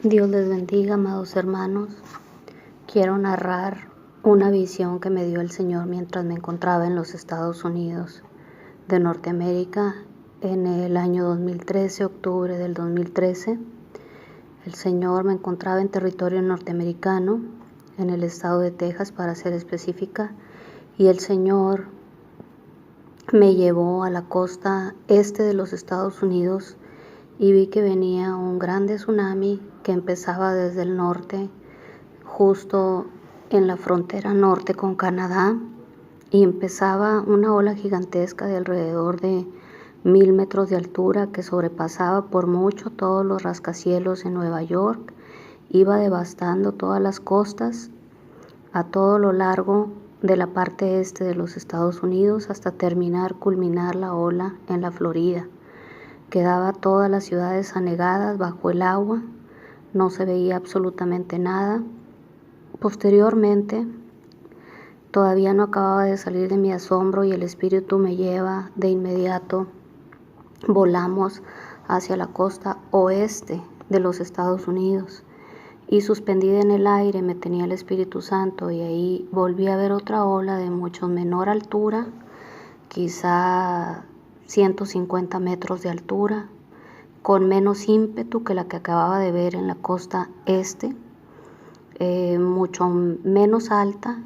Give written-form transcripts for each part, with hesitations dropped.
Dios les bendiga, amados hermanos. Quiero narrar una visión que me dio el Señor mientras me encontraba en los Estados Unidos de Norteamérica en el año 2013, octubre del 2013. El Señor me encontraba en territorio norteamericano, en el estado de Texas para ser específica, y el Señor me llevó a la costa este de los Estados Unidos y vi que venía un grande tsunami que empezaba desde el norte, justo en la frontera norte con Canadá, y empezaba una ola gigantesca de alrededor de 1000 metros de altura que sobrepasaba por mucho todos los rascacielos en Nueva York, iba devastando todas las costas a todo lo largo de la parte este de los Estados Unidos hasta culminar la ola en la Florida. Quedaba todas las ciudades anegadas bajo el agua, no se veía absolutamente nada. Posteriormente, todavía no acababa de salir de mi asombro y el Espíritu me lleva de inmediato. Volamos hacia la costa oeste de los Estados Unidos y suspendida en el aire me tenía el Espíritu Santo, y ahí volví a ver otra ola de mucho menor altura, quizá 150 metros de altura, con menos ímpetu que la que acababa de ver en la costa este, mucho menos alta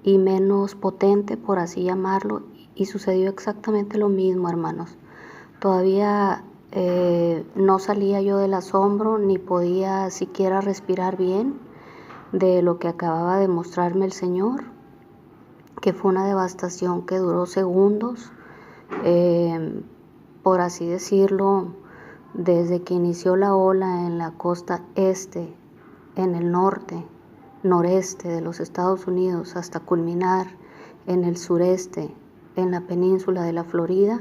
y menos potente, por así llamarlo, y sucedió exactamente lo mismo, hermanos. Todavía no salía yo del asombro ni podía siquiera respirar bien de lo que acababa de mostrarme el Señor, que fue una devastación que duró segundos. Por así decirlo, desde que inició la ola en la costa este, en el noreste de los Estados Unidos, hasta culminar en el sureste, en la península de la Florida,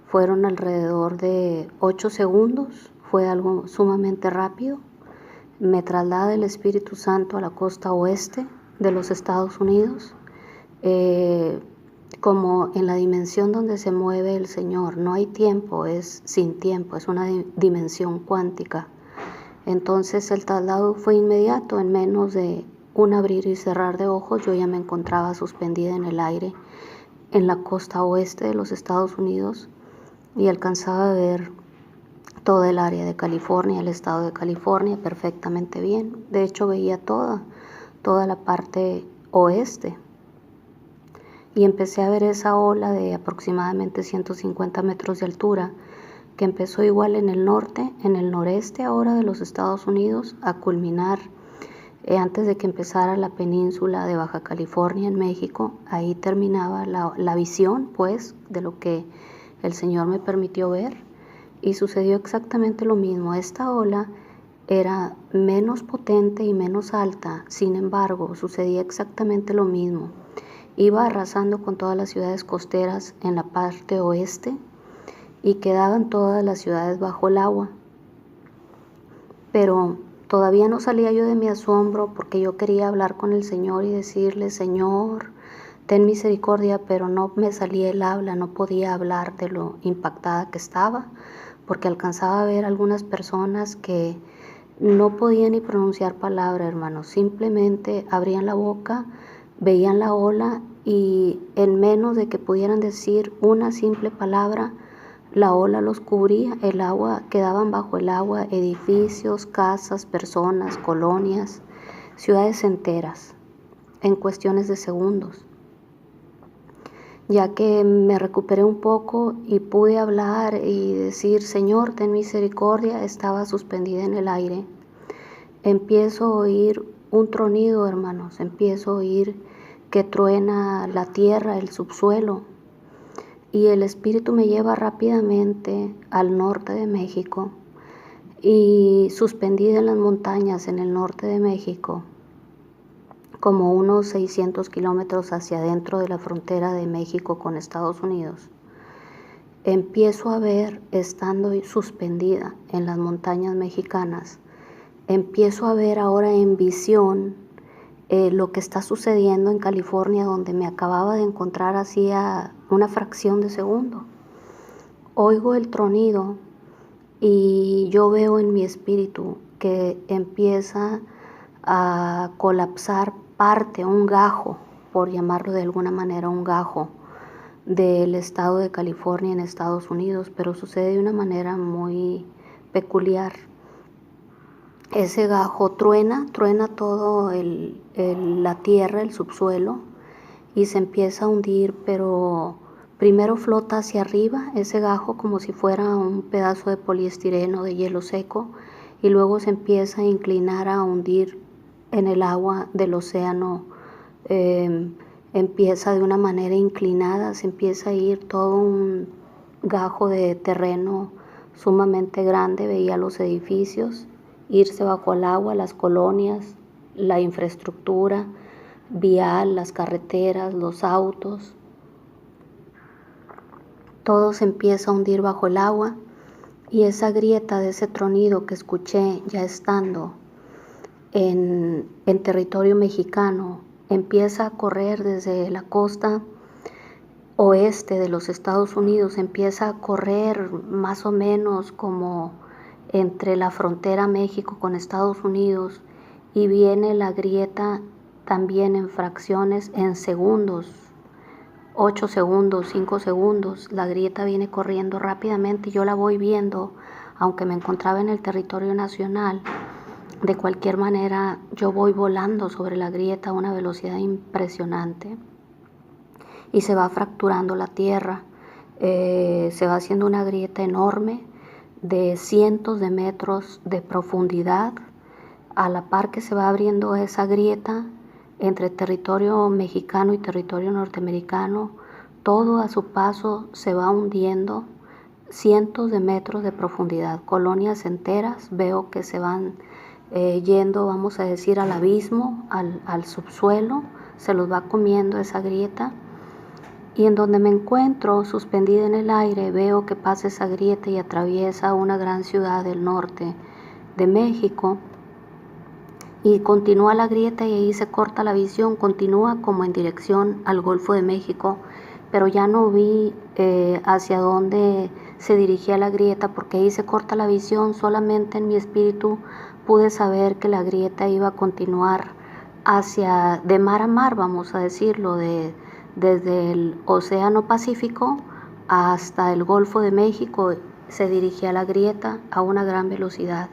fueron alrededor de 8 segundos, fue algo sumamente rápido. Me traslada el Espíritu Santo a la costa oeste de los Estados Unidos, como en la dimensión donde se mueve el Señor. No hay tiempo, es sin tiempo, es una dimensión cuántica. Entonces el traslado fue inmediato, en menos de un abrir y cerrar de ojos yo ya me encontraba suspendida en el aire en la costa oeste de los Estados Unidos y alcanzaba a ver toda el área de California, el estado de California perfectamente bien. De hecho veía toda la parte oeste. Y empecé a ver esa ola de aproximadamente 150 metros de altura, que empezó igual en el norte, en el noreste ahora de los Estados Unidos, a culminar antes de que empezara la península de Baja California en México. Ahí terminaba la visión, pues, de lo que el Señor me permitió ver, y sucedió exactamente lo mismo. Esta ola era menos potente y menos alta, sin embargo, sucedía exactamente lo mismo. Iba arrasando con todas las ciudades costeras en la parte oeste y quedaban todas las ciudades bajo el agua. Pero todavía no salía yo de mi asombro porque yo quería hablar con el Señor y decirle: Señor, ten misericordia, pero no me salía el habla, no podía hablar de lo impactada que estaba, porque alcanzaba a ver algunas personas que no podían ni pronunciar palabra, hermanos. Simplemente abrían la boca, veían la ola y en menos de que pudieran decir una simple palabra, la ola los cubría, el agua, quedaban bajo el agua edificios, casas, personas, colonias, ciudades enteras, en cuestiones de segundos. Ya que me recuperé un poco y pude hablar y decir: Señor, ten misericordia, estaba suspendida en el aire. Empiezo a oír un tronido, hermanos, empiezo a oír que truena la tierra, el subsuelo, y el Espíritu me lleva rápidamente al norte de México, y suspendida en las montañas en el norte de México, como unos 600 kilómetros hacia adentro de la frontera de México con Estados Unidos, empiezo a ver, estando suspendida en las montañas mexicanas, empiezo a ver ahora en visión lo que está sucediendo en California, donde me acababa de encontrar hacía una fracción de segundo. Oigo el tronido y yo veo en mi espíritu que empieza a colapsar parte, un gajo, por llamarlo de alguna manera, un gajo del estado de California en Estados Unidos, pero sucede de una manera muy peculiar. Ese gajo truena todo la tierra, el subsuelo, y se empieza a hundir, pero primero flota hacia arriba ese gajo como si fuera un pedazo de poliestireno de hielo seco, y luego se empieza a inclinar, a hundir en el agua del océano. Empieza de una manera inclinada, se empieza a ir todo un gajo de terreno sumamente grande, veía los edificios irse bajo el agua, las colonias, la infraestructura vial, las carreteras, los autos, todo se empieza a hundir bajo el agua, y esa grieta de ese tronido que escuché ya estando en territorio mexicano empieza a correr desde la costa oeste de los Estados Unidos, empieza a correr más o menos como entre la frontera México con Estados Unidos, y viene la grieta también en fracciones, en segundos, 8 segundos, 5 segundos, la grieta viene corriendo rápidamente y yo la voy viendo, aunque me encontraba en el territorio nacional. De cualquier manera, yo voy volando sobre la grieta a una velocidad impresionante y se va fracturando la tierra, se va haciendo una grieta enorme de cientos de metros de profundidad. A la par que se va abriendo esa grieta entre territorio mexicano y territorio norteamericano, todo a su paso se va hundiendo, cientos de metros de profundidad, colonias enteras veo que se van yendo, vamos a decir, al abismo, al subsuelo, se los va comiendo esa grieta. Y en donde me encuentro, suspendida en el aire, veo que pasa esa grieta y atraviesa una gran ciudad del norte de México, y continúa la grieta y ahí se corta la visión, continúa como en dirección al Golfo de México, pero ya no vi hacia dónde se dirigía la grieta, porque ahí se corta la visión. Solamente en mi espíritu pude saber que la grieta iba a continuar hacia, de mar a mar, vamos a decirlo, desde el Océano Pacífico hasta el Golfo de México, se dirigía la grieta a una gran velocidad.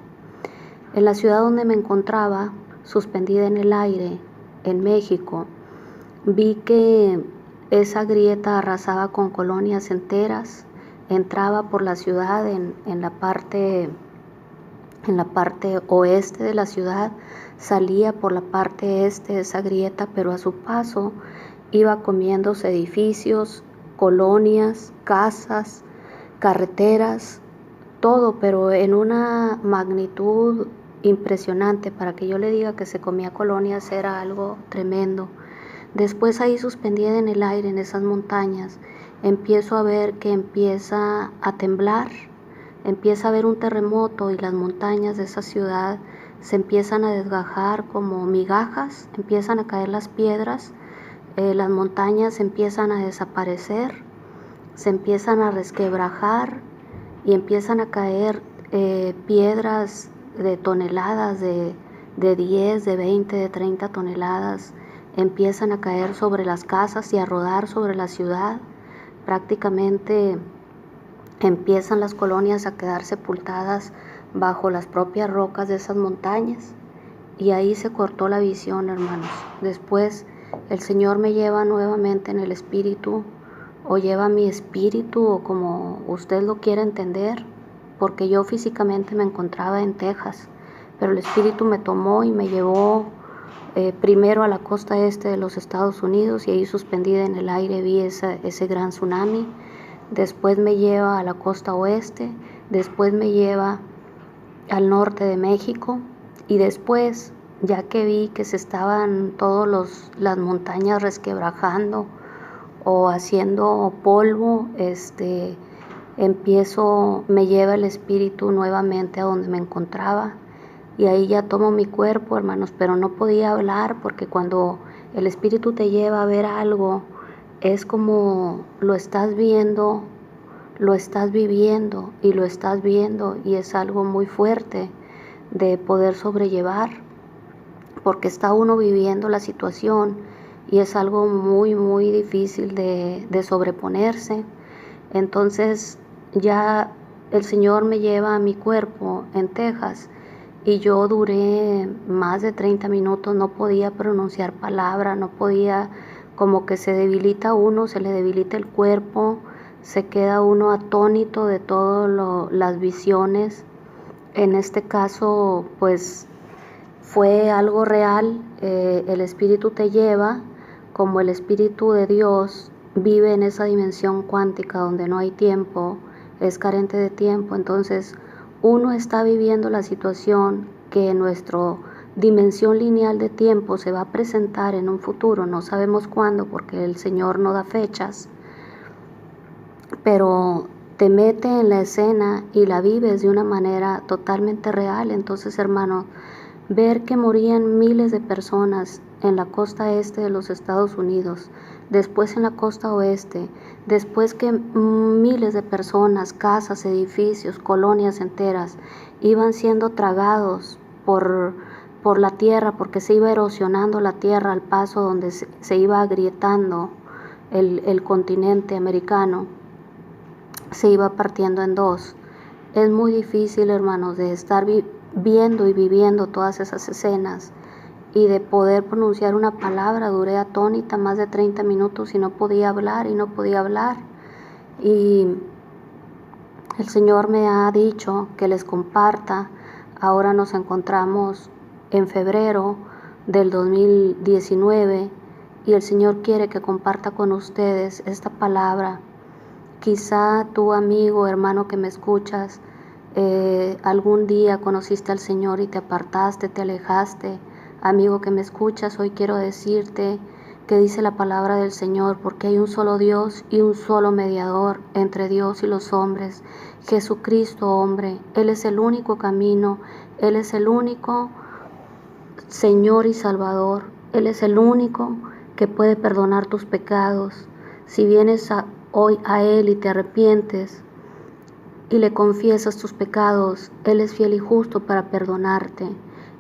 En la ciudad donde me encontraba, suspendida en el aire, en México, vi que esa grieta arrasaba con colonias enteras, entraba por la ciudad en la parte oeste de la ciudad, salía por la parte este de esa grieta, pero a su paso iba comiéndose edificios, colonias, casas, carreteras, todo, pero en una magnitud impresionante. Para que yo le diga que se comía colonias era algo tremendo. Después, ahí suspendida en el aire, en esas montañas, empiezo a ver que empieza a temblar, empieza a haber un terremoto, y las montañas de esa ciudad se empiezan a desgajar como migajas, empiezan a caer las piedras, las montañas empiezan a desaparecer, se empiezan a resquebrajar y empiezan a caer piedras de toneladas, de 10, de 20, de 30 toneladas, empiezan a caer sobre las casas y a rodar sobre la ciudad. Prácticamente empiezan las colonias a quedar sepultadas bajo las propias rocas de esas montañas, y ahí se cortó la visión, hermanos. Después el Señor me lleva nuevamente en el espíritu, o lleva mi espíritu, o como usted lo quiera entender, porque yo físicamente me encontraba en Texas, pero el espíritu me tomó y me llevó primero a la costa este de los Estados Unidos, y ahí suspendida en el aire vi ese gran tsunami. Después me lleva a la costa oeste, después me lleva al norte de México, y después, ya que vi que se estaban todas las montañas resquebrajando o haciendo polvo, me lleva el espíritu nuevamente a donde me encontraba, y ahí ya tomo mi cuerpo, hermanos, pero no podía hablar, porque cuando el espíritu te lleva a ver algo, es como lo estás viendo lo estás viviendo y lo estás viendo y es algo muy fuerte de poder sobrellevar, porque está uno viviendo la situación y es algo muy difícil de sobreponerse. Entonces ya el Señor me lleva a mi cuerpo en Texas y yo duré más de 30 minutos, no podía pronunciar palabra, no podía, como que se debilita uno, se le debilita el cuerpo, se queda uno atónito de todas las visiones. En este caso, pues fue algo real, el Espíritu te lleva, como el Espíritu de Dios vive en esa dimensión cuántica donde no hay tiempo, es carente de tiempo, entonces uno está viviendo la situación que en nuestra dimensión lineal de tiempo se va a presentar en un futuro, no sabemos cuándo porque el Señor no da fechas, pero te mete en la escena y la vives de una manera totalmente real. Entonces, hermano, ver que morían miles de personas en la costa este de los Estados Unidos, después en la costa oeste, después que miles de personas, casas, edificios, colonias enteras, iban siendo tragados por la tierra, porque se iba erosionando la tierra al paso donde se iba agrietando el continente americano, se iba partiendo en dos. Es muy difícil, hermanos, de estar viendo y viviendo todas esas escenas y de poder pronunciar una palabra. Duré atónita más de 30 minutos y no podía hablar y no podía hablar. Y el Señor me ha dicho que les comparta. Ahora nos encontramos en febrero del 2019 y el Señor quiere que comparta con ustedes esta palabra. Quizá tú, amigo, hermano que me escuchas, algún día conociste al Señor y te apartaste, te alejaste. Amigo que me escuchas, hoy quiero decirte que dice la palabra del Señor, porque hay un solo Dios y un solo mediador entre Dios y los hombres, Jesucristo hombre. Él es el único camino, Él es el único Señor y Salvador. Él es el único que puede perdonar tus pecados. Si vienes hoy a Él y te arrepientes y le confiesas tus pecados, Él es fiel y justo para perdonarte.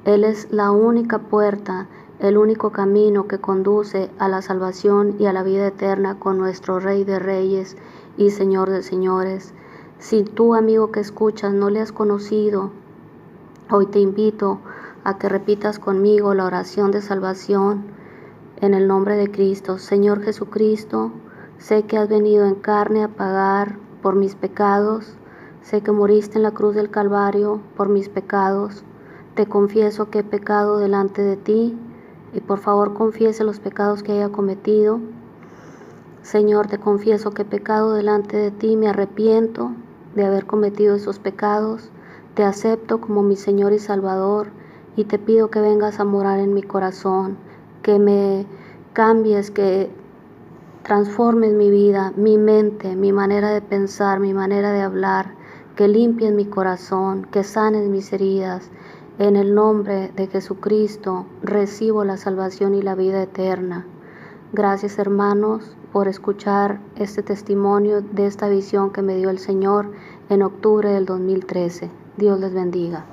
Él es la única puerta, el único camino que conduce a la salvación y a la vida eterna con nuestro Rey de Reyes y Señor de Señores. Si tú, amigo que escuchas, no le has conocido, hoy te invito a que repitas conmigo la oración de salvación en el nombre de Cristo. Señor Jesucristo, sé que has venido en carne a pagar por mis pecados. Sé que moriste en la cruz del Calvario por mis pecados. Te confieso que he pecado delante de ti y por favor confiese los pecados que haya cometido. Señor, te confieso que he pecado delante de ti, me arrepiento de haber cometido esos pecados. Te acepto como mi Señor y Salvador y te pido que vengas a morar en mi corazón, que me cambies, que transformes mi vida, mi mente, mi manera de pensar, mi manera de hablar, que limpies mi corazón, que sanes mis heridas. En el nombre de Jesucristo recibo la salvación y la vida eterna. Gracias, hermanos, por escuchar este testimonio de esta visión que me dio el Señor en octubre del 2013. Dios les bendiga.